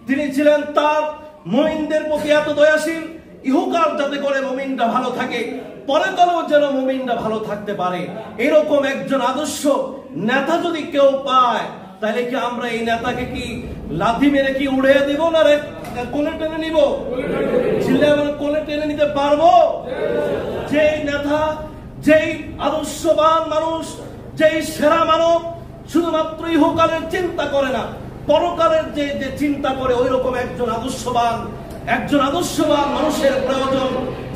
তিনি ছিলেন তার মুমিনদের প্রতি এত দয়াশীল, ইহকাল যাতে করে মুমিনরা ভালো থাকে, পরকালেও যেন মুমিনরা ভালো থাকতে পারে। এরকম একজন আদর্শ নেতা যদি কেউ পায়, তাহলে কি আমরা এই নেতাকে কি লাথি মেরে কি উড়িয়ে দিব না রে কোলে টেনে নিব? ছিলে আমরা কোলে টেনে নিতে পারবো? যেই নেতা, যেই আদর্শবান মানুষ, যেই সেরা মানব শুধুমাত্র ইহকালের চিন্তা করে না, পরকালের যে চিন্তা করে, ওই রকম একজন আদর্শবান মানুষের প্রয়োজন,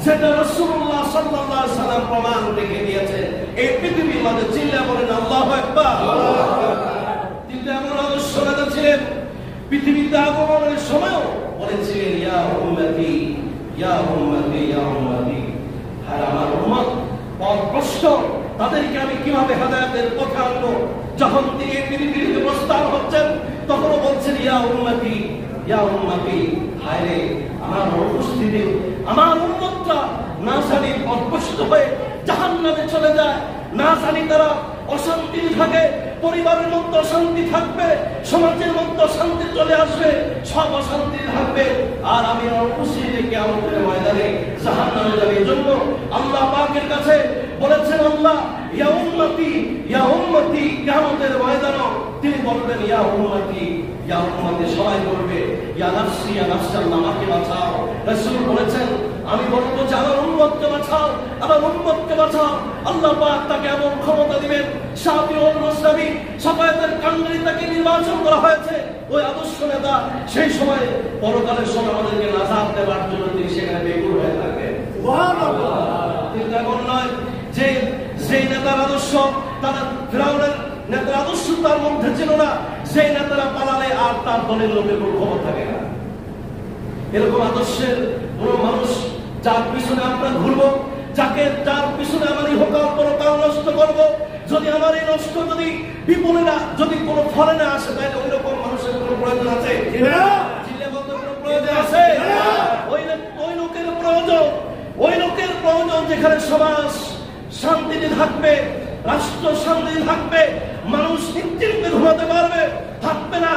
সেটা রাসূলুল্লাহ সাল্লাল্লাহু আলাইহি ওয়াসাল্লাম প্রমাণ রেখে দিয়েছেন এই পৃথিবীর মাঝে। চিল্লা বলেন আল্লাহু আকবার। তিনি এমন আদর্শ নেতা ছিলেন, পৃথিবীতে আগমনের সময়ও বলেছিলেন ইয়া উম্মতি ইয়া উম্মতি ইয়া উম্মতি, আর আমার উম্মত পথভ্রষ্ট, তাদেরকে আমি কিভাবে হেদায়েতের পথে আনবো। যখন তিনি এই পৃথিবীতে প্রস্থান হচ্ছেন, তখনও বলছেন ইয়া উম্মতি ইয়া উম্মতি, হায় রে আমার উপস্থিতি আমার উম্মতরা না জানি পথভ্রষ্ট হয়ে জাহান্নামে চলে যায়, না জানি তারা অশান্তি থাকে, পরিবারের মধ্যে অশান্তি থাকবে, সমাজের মধ্যে অশান্তি চলে আসবে, সব অশান্তি থাকবে, আর আমি উপস্থিতি কিয়ামতের ময়দানে জাহান্নামে যাবে। এজন্য আল্লাহ পাকের কাছে বলেছেন আল্লাহ ইয়া উম্মতি, কিয়ামতের ময়দানে তিনি বলবেন ইয়া উম্মতি সবাই বলবে ইয়া নাফসি আমাকে বাঁচাও। রাসূল বলেছেন আমি বলবো যে আমার উম্মতকে বাঁচাও, আমার উম্মতকে বাঁচাও। আল্লাহ পাক তাকে এমন ক্ষমতা দিবেন, শাফিউল মুসলিমি শাফায়াতের কান্ডারি তাকে নির্বাচন করা হয়েছে। ওই আদর্শ নেতা সেই সময় পরকালের সময় আমাদেরকে নাজাত দেওয়ার জন্য তিনি সেখানে বেকুল হয়ে থাকেন। সুবহানাল্লাহ। কিন্তু এমন নয় যে সেই নেতার আদর্শ, তারা ফিরাউনের নেতার আদর্শ তার মধ্যে ছিল না, সেই নেতারা পালালে আর তার দলের লোকের কোনো খবর থাকে না। এরকম আদর্শের কোন মানুষ যার পিছনে আমরা ঘুরবো, যার পিছনে আমার ইহকাল পরকাল নষ্ট করবো, যদি আমার এই নষ্ট যদি বিপণে না, যদি কোনো ফলে না আসে, তাহলে ওই রকম মানুষের কোনো প্রয়োজন আছে? কোনো প্রয়োজন আছে? ওই লোকের প্রয়োজন যেখানে সমাজ শান্তিতে থাকবে, রাষ্ট্র শান্তিতে থাকবে, মানুষ নিশ্চিন্তে ঘুমাতে পারবে, থাকবে না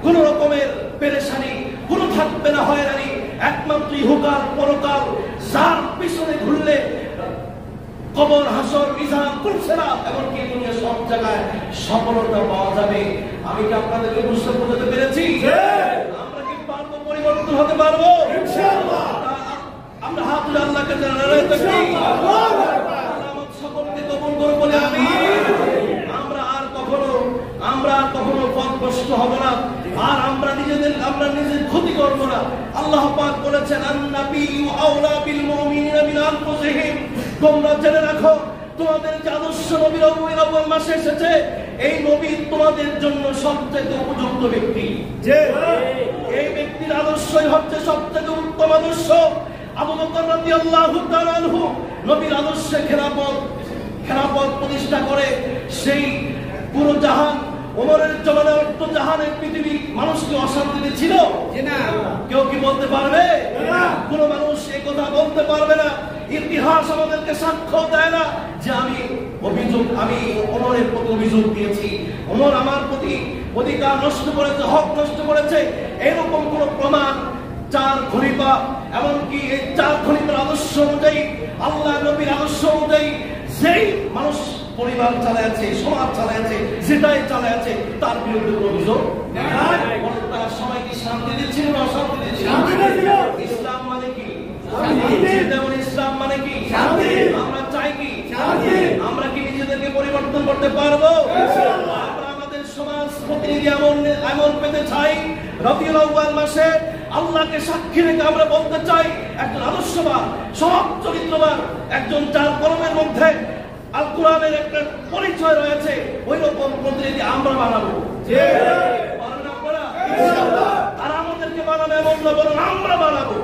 কোন রকমের পেরেশানি, কোনো থাকবে না হয়রানি। একমাত্র ইহকাল পরকাল, যার পিছনে ঘুরলে কবর হাসর মিজান কুলসিরা এমনকি দুনিয়া সব জায়গায় সফলতা পাওয়া যাবে। আমি কি আপনাদেরকে বুঝতে বোঝাতে পেরেছি? আমরা কি পারবো, পরিবর্তন হতে পারবো ইনশাআল্লাহ। আমরা হাত তুলে আল্লাহকে জানাই তাকবীর, আল্লাহু আকবার। আমাদের সকলকে কবুল করুন বলে আমিন। আমরা আর কখনো পথভ্রষ্ট হব না, আর আমরা নিজের ক্ষতি করব না। আল্লাহ পাক বলেছেন আন-নাবিয়্যু আওলা বিল মুমিনিনা মিন আনফুসিহিম, তোমরা জেনে রাখো তোমাদের যে আদর্শ নবী রবিউল আউয়াল মাসে এসেছে, এই নবী তোমাদের জন্য সবচেয়ে উপযুক্ত ব্যক্তি। এই ব্যক্তির আদর্শই হচ্ছে সবচেয়ে উত্তম আদর্শ। আবু বকর রাদিয়াল্লাহু তাআলা আনহু নবীর আদর্শে খেলাফত প্রতিষ্ঠা করে সেই পুরো জাহান, ওমরের জমানায় অর্থ জাহানের পৃথিবী মানুষ কি অশান্তিতে ছিল? কেউ কি বলতে পারবে? কোন মানুষ এই কথা বলতে পারবে না। ইতিহাস আমাদেরকে সাক্ষ্য দেয় না যে আমি ওমরের প্রতি অভিযোগ দিয়েছি, ওমর আমার প্রতি অধিকার নষ্ট করেছে, হক নষ্ট করেছে, এরকম কোন প্রমাণ চার খলিফা, এমনকি এই চার খলিফার আদর্শ অনুযায়ী, আল্লাহ নবীর আদর্শ অনুযায়ী যেই মানুষ পরিবার চালাচ্ছে, সমাজ চালাচ্ছে, যেটাই চালাচ্ছে, তার বিরুদ্ধে কোনো অভিযোগ নাই। তারা সবাই কি শান্তি দিচ্ছিল না অশান্তি দিচ্ছিল? ইসলাম মানে কি? ইসলাম মানে কি? আমরা চাই কি? আমরা কি নিজেদেরকে পরিবর্তন করতে পারবো? আমরা আমাদের সমাজ প্রতিনিধি এমন পেতে চাই, রবিউল আউয়াল মাসে আল্লাহকে সাক্ষী রেখে আমরা বলতে চাই একজন আদর্শবান, সৎ চরিত্রবান, একজন যার কলমের মধ্যে আল কোরআনের একটা পরিচয় রয়েছে, ওই রকম প্রতিনিধি আমরা বানাবো। তারা আমাদেরকে বানাবে এমন না, বরং আমরা বানাবো।